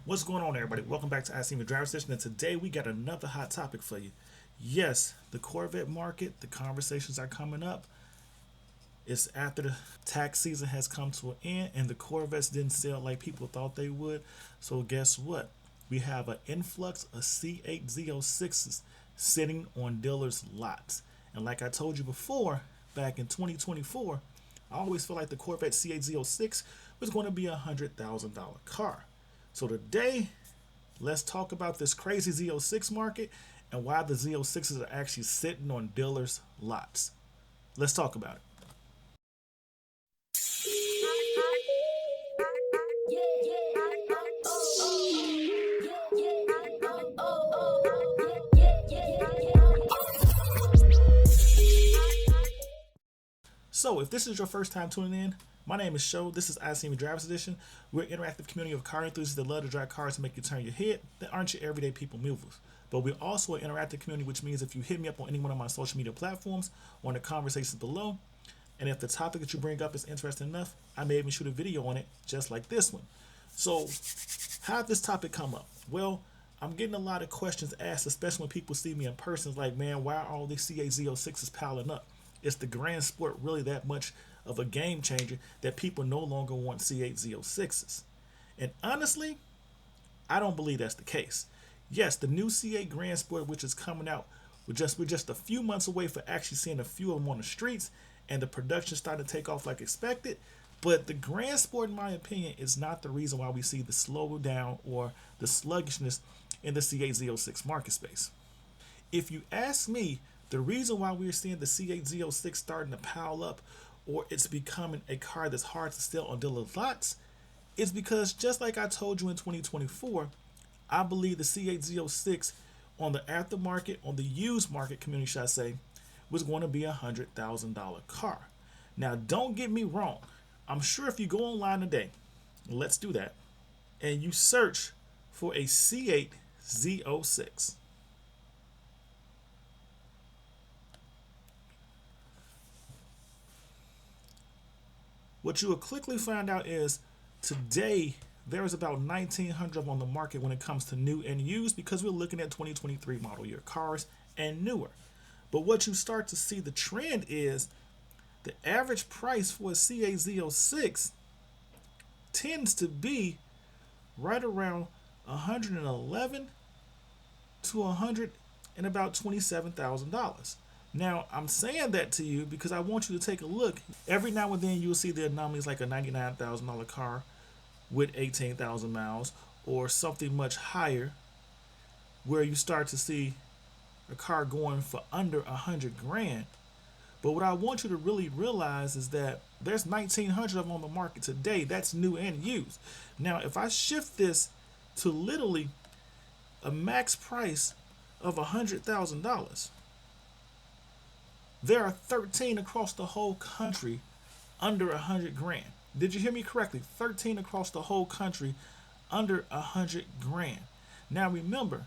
What's going on, everybody? Welcome back to ICNVDriversedition, and today we got another hot topic for you. Yes, the Corvette market, the conversations are coming up. It's after the tax season has come to an end, and the Corvettes didn't sell like people thought they would. So guess what? We have an influx of C8 Z06s sitting on dealers' lots. And like I told you before, back in 2024, I always felt like the Corvette C8 Z06 was going to be a $100,000 car. So today, let's talk about this crazy Z06 market and why the Z06s are actually sitting on dealers' lots. Let's talk about it. So, if this is your first time tuning in, my name is Sho. This is ICNV Drivers Edition. We're an interactive community of car enthusiasts that love to drive cars to make you turn your head that aren't your everyday people movers. But we're also an interactive community, which means if you hit me up on any one of my social media platforms or in the conversations below, and if the topic that you bring up is interesting enough, I may even shoot a video on it just like this one. So, how did this topic come up? Well, I'm getting a lot of questions asked, especially when people see me in person. It's like, man, why are all these C8 Z06s piling up? Is the grand sport really that much of a game changer that people no longer want C8 Z06s? And honestly, I don't believe that's the case. Yes, the new C8 Grand Sport, which is coming out, we're just a few months away for actually seeing a few of them on the streets, and the production starting to take off like expected. But the Grand Sport, in my opinion, is not the reason why we see the slowdown or the sluggishness in the C8 Z06 market space. If you ask me, the reason why we're seeing the C8 Z06 starting to pile up, or it's becoming a car that's hard to sell on dealer lots, is because just like I told you in 2024, I believe the C8 Z06 on the aftermarket, on the used market community, should I say, was going to be a $100,000 car. Now, don't get me wrong. I'm sure if you go online today, let's do that, and you search for a C8 Z06, what you will quickly find out is today there is about 1,900 of them on the market when it comes to new and used, because we're looking at 2023 model year cars and newer. But what you start to see the trend is the average price for a C8 Z06 tends to be right around 111 to 100 and about $27,000. Now, I'm saying that to you because I want you to take a look. Every now and then you'll see the anomalies like a $99,000 car with 18,000 miles or something much higher, where you start to see a car going for under 100 grand. But what I want you to really realize is that there's 1,900 of them on the market today. That's new and used. Now, if I shift this to literally a max price of $100,000, there are 13 across the whole country under 100 grand. Did you hear me correctly? 13 across the whole country under 100 grand. Now remember,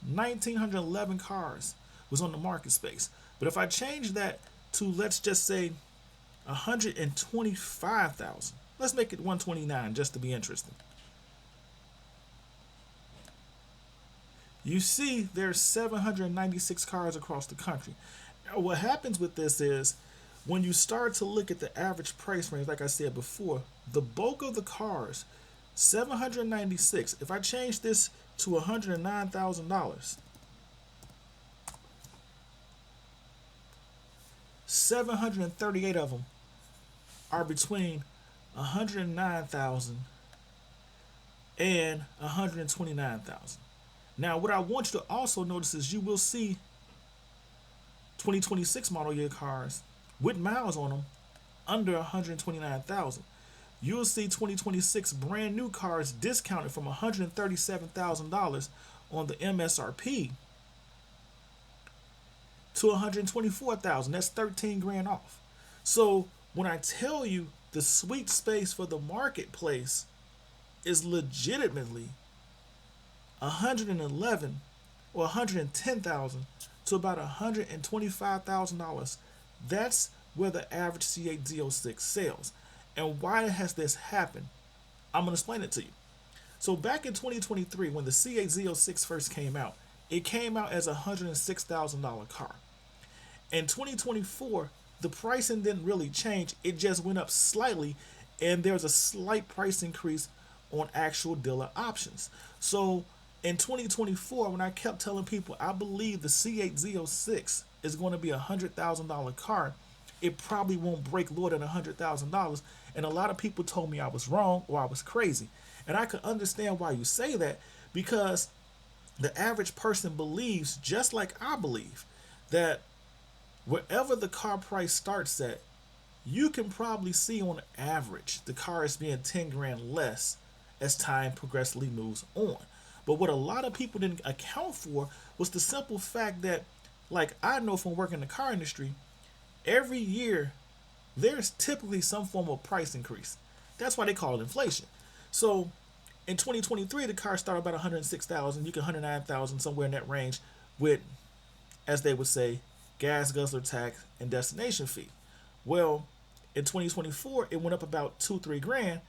1,911 cars was on the market space. But if I change that to, let's just say, 125,000, let's make it 129 just to be interesting. You see there's 796 cars across the country. Now, what happens with this is when you start to look at the average price range, like I said before, the bulk of the cars, 796, if I change this to $109,000, 738 of them are between 109,000 and 129,000. Now, what I want you to also notice is you will see 2026 model year cars with miles on them under 129,000. You'll see 2026 brand new cars discounted from $137,000 on the MSRP to $124,000. That's 13 grand off. So when I tell you the sweet space for the marketplace is legitimately 111 or 110,000 to about $125,000, that's where the average C8 Z06 sells. And why has this happened? I'm going to explain it to you. So back in 2023, when the C8 Z06 first came out, it came out as a $106,000 car. In 2024, the pricing didn't really change. It just went up slightly, and there's a slight price increase on actual dealer options. So in 2024, when I kept telling people I believe the C8 Z06 is going to be a $100,000 car, it probably won't break lower than $100,000. And a lot of people told me I was wrong or I was crazy. And I could understand why you say that, because the average person believes, just like I believe, that wherever the car price starts at, you can probably see on average the car is being 10 grand less as time progressively moves on. But what a lot of people didn't account for was the simple fact that, like I know from working in the car industry, every year there's typically some form of price increase. That's why they call it inflation. So in 2023, the car started about 106,000, you can 109,000, somewhere in that range, with, as they would say, gas guzzler tax and destination fee. Well, in 2024, it went up about 2-3 grand.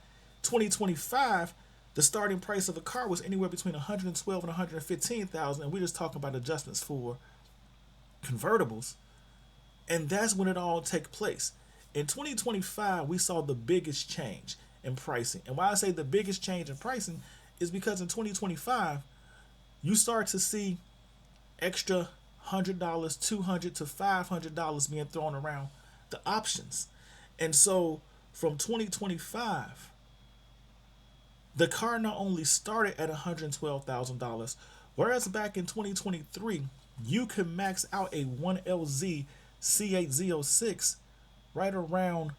2025, the starting price of a car was anywhere between 112 and 115,000, and we're just talking about adjustments for convertibles. And that's when it all takes place. In 2025, we saw the biggest change in pricing. And why I say the biggest change in pricing is because in 2025, you start to see extra $100, $200 to $500 being thrown around the options. And so from 2025, the car not only started at $112,000, whereas back in 2023, you can max out a 1LZ C8 Z06 right around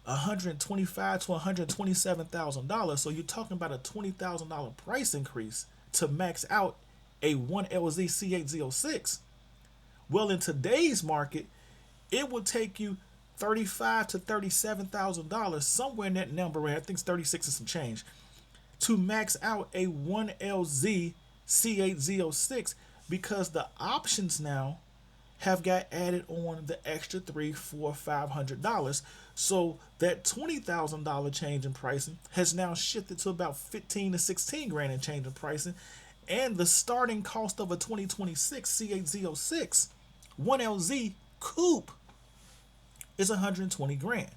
$125,000 to $127,000. So you're talking about a $20,000 price increase to max out a 1LZ C8 Z06. Well, in today's market, it would take you $35,000 to $37,000, somewhere in that number, I think it's 36 and some change, to max out a 1LZ C8 Z06, because the options now have got added on the extra $300, $400, $500. So that $20,000 change in pricing has now shifted to about 15 to 16 grand in change in pricing. And the starting cost of a 2026 C8 Z06 1LZ coupe is 120 grand.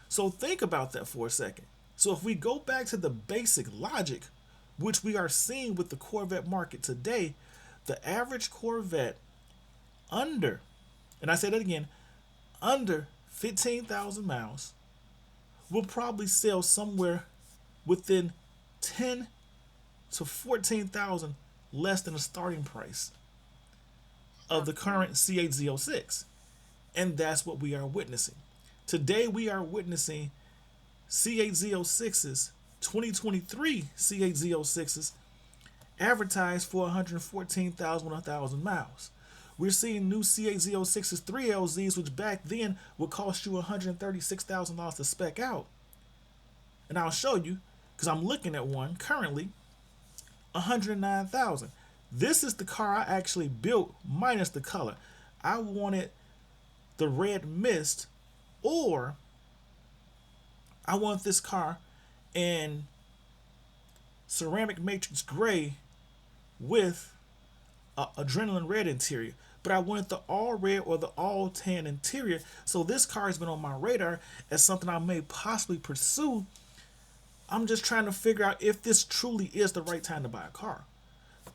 So think about that for a second. So if we go back to the basic logic, which we are seeing with the Corvette market today, the average Corvette under, and I say that again, under 15,000 miles will probably sell somewhere within 10 to 14,000 less than the starting price of the current C8 Z06. And that's what we are witnessing. Today we are witnessing C8 Z06s, 2023 C8 Z06s, advertised for 114,000 on 1,000 miles. We're seeing new C8 Z06s 3LZs, which back then would cost you $136,000 to spec out. And I'll show you, because I'm looking at one currently, $109,000. This is the car I actually built minus the color. I wanted the red mist, or I want this car in ceramic matrix gray with a adrenaline red interior, but I wanted the all red or the all tan interior. So this car has been on my radar as something I may possibly pursue. I'm just trying to figure out if this truly is the right time to buy a car.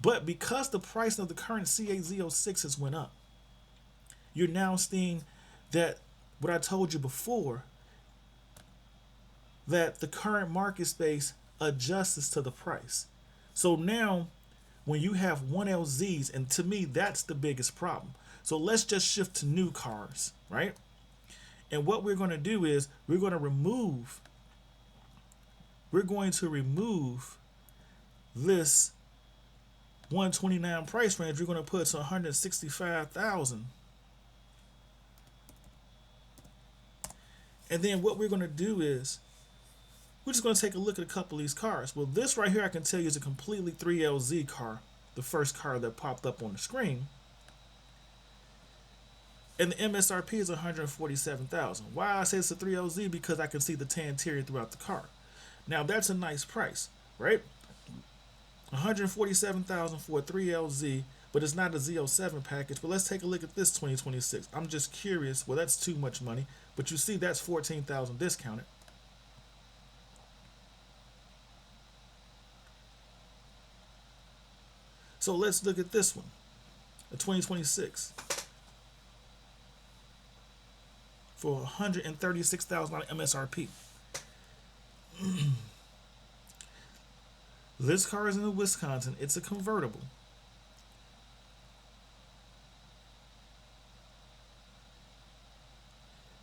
But because the price of the current C8 Z06 has went up, you're now seeing that what I told you before, that the current market space adjusts to the price. So now when you have 1LZs, and to me that's the biggest problem. So let's just shift to new cars, right? And what we're going to do is we're going to remove this 129 price range. We're going to put to 165,000. And then what we're going to do is we're just going to take a look at a couple of these cars. Well, this right here I can tell you is a completely 3LZ car, the first car that popped up on the screen. And the MSRP is 147,000. Why I say it's a 3LZ? Because I can see the tan interior throughout the car. Now that's a nice price. right? 147,000 for a 3LZ, but it's not a Z07 package. But let's take a look at this 2026. I'm just curious. Well, that's too much money, but you see that's 14,000 discounted. So let's look at this one, a 2026 for $136,000 MSRP. This car is in Wisconsin. It's a convertible.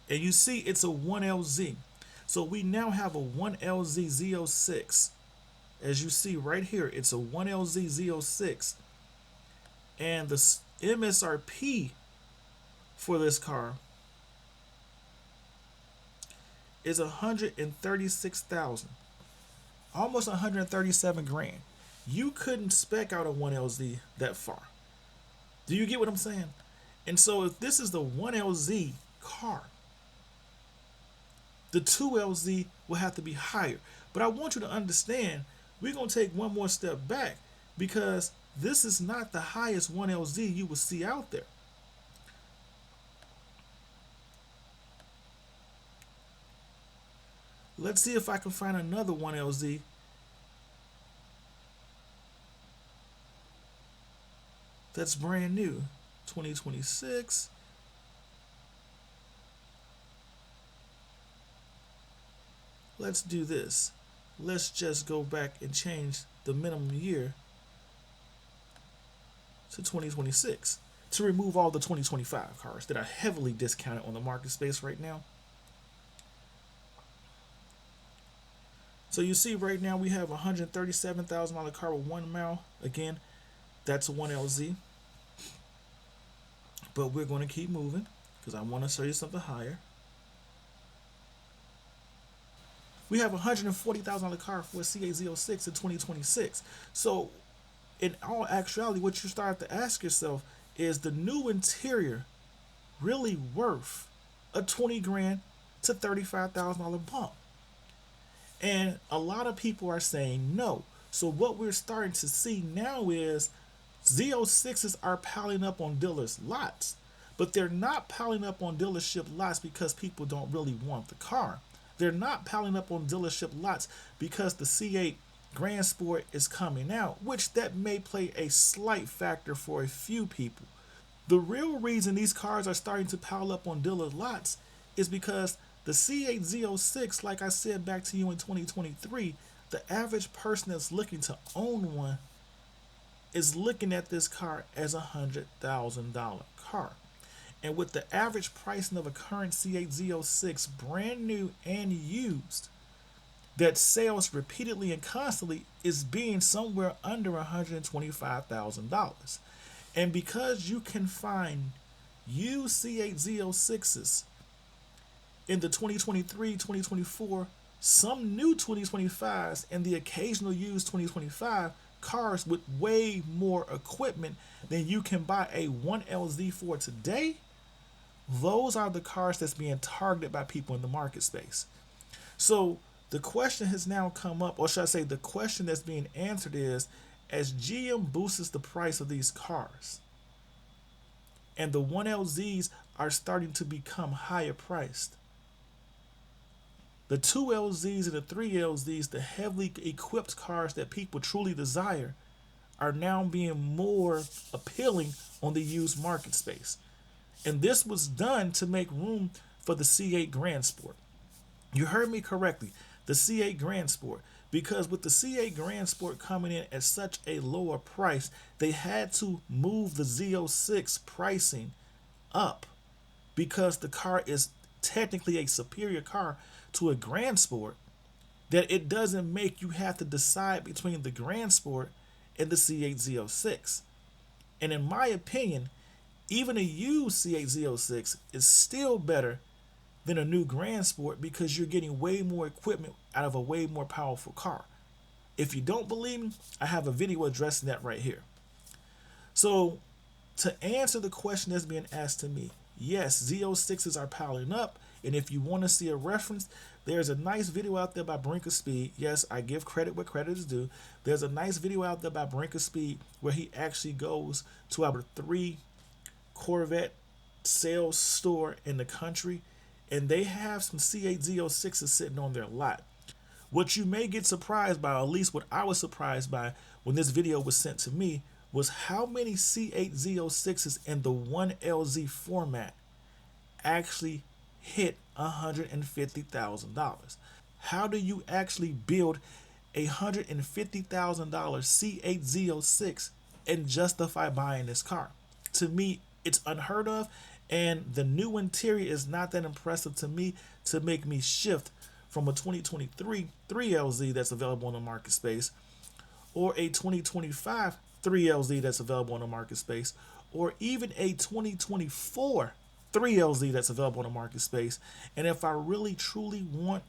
And you see it's a 1LZ. So we now have a 1LZ Z06. As you see right here, it's a 1LZ Z06. And the MSRP for this car is 136,000. Almost 137 grand. You couldn't spec out a 1LZ that far. Do you get what I'm saying? And so if this is the 1LZ car, the 2LZ will have to be higher. But I want you to understand, we're going to take one more step back, because this is not the highest 1LZ you will see out there. Let's see if I can find another 1LZ that's brand new. 2026. Let's do this. Let's just go back and change the minimum year to 2026 to remove all the 2025 cars that are heavily discounted on the market space right now. So you see right now we have a $137,000 car with 1 mile. Again, that's a 1LZ. But we're going to keep moving because I want to show you something higher. We have a $140,000 car for a C8 Z06 in 2026. So in all actuality, what you start to ask yourself is, the new interior really worth a 20 grand to $35,000 bump? And a lot of people are saying no. So what we're starting to see now is Z06s are piling up on dealers' lots, but they're not piling up on dealership lots because people don't really want the car. They're not piling up on dealership lots because the C8 Grand Sport is coming out, which that may play a slight factor for a few people. The real reason these cars are starting to pile up on dealer lots is because the C8 Z06, like I said back to you in 2023, the average person that's looking to own one is looking at this car as a $100,000 car. And with the average pricing of a current C8 Z06, brand new and used, that sells repeatedly and constantly, is being somewhere under $125,000. And because you can find used C8 Z06s in the 2023, 2024, some new 2025s, and the occasional used 2025 cars with way more equipment than you can buy a 1LZ for today, those are the cars that's being targeted by people in the market space. So the question has now come up, or should I say the question that's being answered is, as GM boosts the price of these cars and the 1LZs are starting to become higher priced, the 2LZs and the 3LZs, the heavily equipped cars that people truly desire, are now being more appealing on the used market space. And this was done to make room for the C8 Grand Sport. You heard me correctly, the C8 Grand Sport. Because with the C8 Grand Sport coming in at such a lower price, they had to move the Z06 pricing up, because the car is technically a superior car to a Grand Sport, that it doesn't make you have to decide between the Grand Sport and the C8 Z06. And in my opinion, even a used C8 Z06 is still better than a new Grand Sport, because you're getting way more equipment out of a way more powerful car. If you don't believe me, I have a video addressing that right here. So to answer the question that's being asked to me, yes, Z06s are piling up. And if you want to see a reference, there's a nice video out there by Brink of Speed. Yes, I give credit where credit is due. There's a nice video out there by Brink of Speed where he actually goes to our 3 Corvette sales store in the country, and they have some C8 Z06s sitting on their lot. What you may get surprised by, or at least what I was surprised by when this video was sent to me, was how many C8 Z06s in the 1LZ format actually hit $150,000. How do you actually build a $150,000 C8 Z06 and justify buying this car? To me, it's unheard of, and the new interior is not that impressive to me to make me shift from a 2023 3LZ that's available on the market space, or a 2025 3LZ that's available on the market space, or even a 2024 3LZ that's available on the market space. And if I really truly want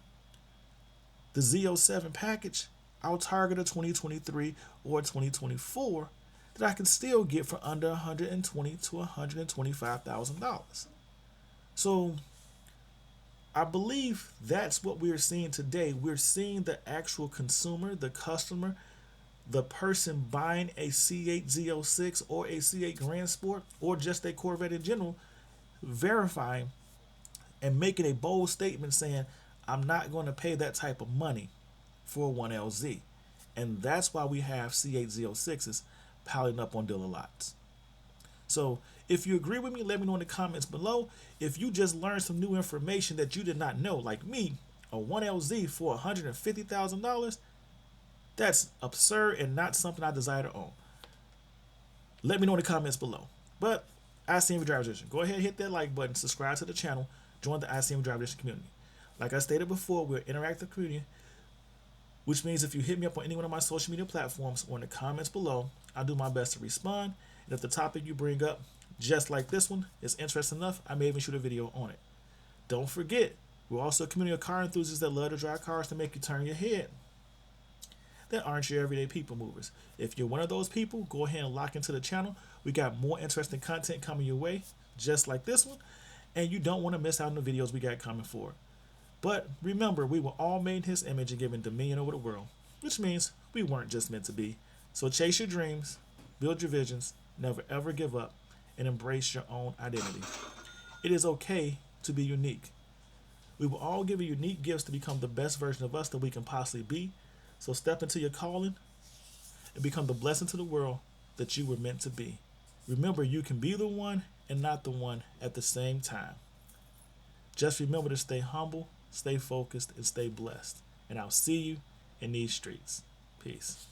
the Z07 package, I'll target a 2023 or 2024 that I can still get for under $120,000 to $125,000. So I believe that's what we're seeing today. We're seeing the actual consumer, the customer, the person buying a C8 Z06 or a C8 Grand Sport or just a Corvette in general, verifying and making a bold statement saying, I'm not going to pay that type of money for a 1LZ. And that's why we have C8 Z06s piling up on dealer lots. So if you agree with me, let me know in the comments below. If you just learned some new information that you did not know, like me, a 1LZ for $150,000, that's absurd and not something I desire to own. Let me know in the comments below. But ICNV Driver's Edition, go ahead and hit that like button, subscribe to the channel, join the ICNV Driver's Edition community. Like I stated before, we're an interactive community, which means if you hit me up on any one of my social media platforms or in the comments below, I'll do my best to respond. And if the topic you bring up, just like this one, is interesting enough, I may even shoot a video on it. Don't forget, we're also a community of car enthusiasts that love to drive cars to make you turn your head, that aren't your everyday people movers. If you're one of those people, go ahead and lock into the channel. We got more interesting content coming your way, just like this one, and you don't want to miss out on the videos we got coming forward. But remember, we were all made in His image and given dominion over the world, which means we weren't just meant to be. So chase your dreams, build your visions, never ever give up, and embrace your own identity. It is okay to be unique. We were all given unique gifts to become the best version of us that we can possibly be. So step into your calling and become the blessing to the world that you were meant to be. Remember, you can be the one and not the one at the same time. Just remember to stay humble, stay focused, and stay blessed. And I'll see you in these streets. Peace.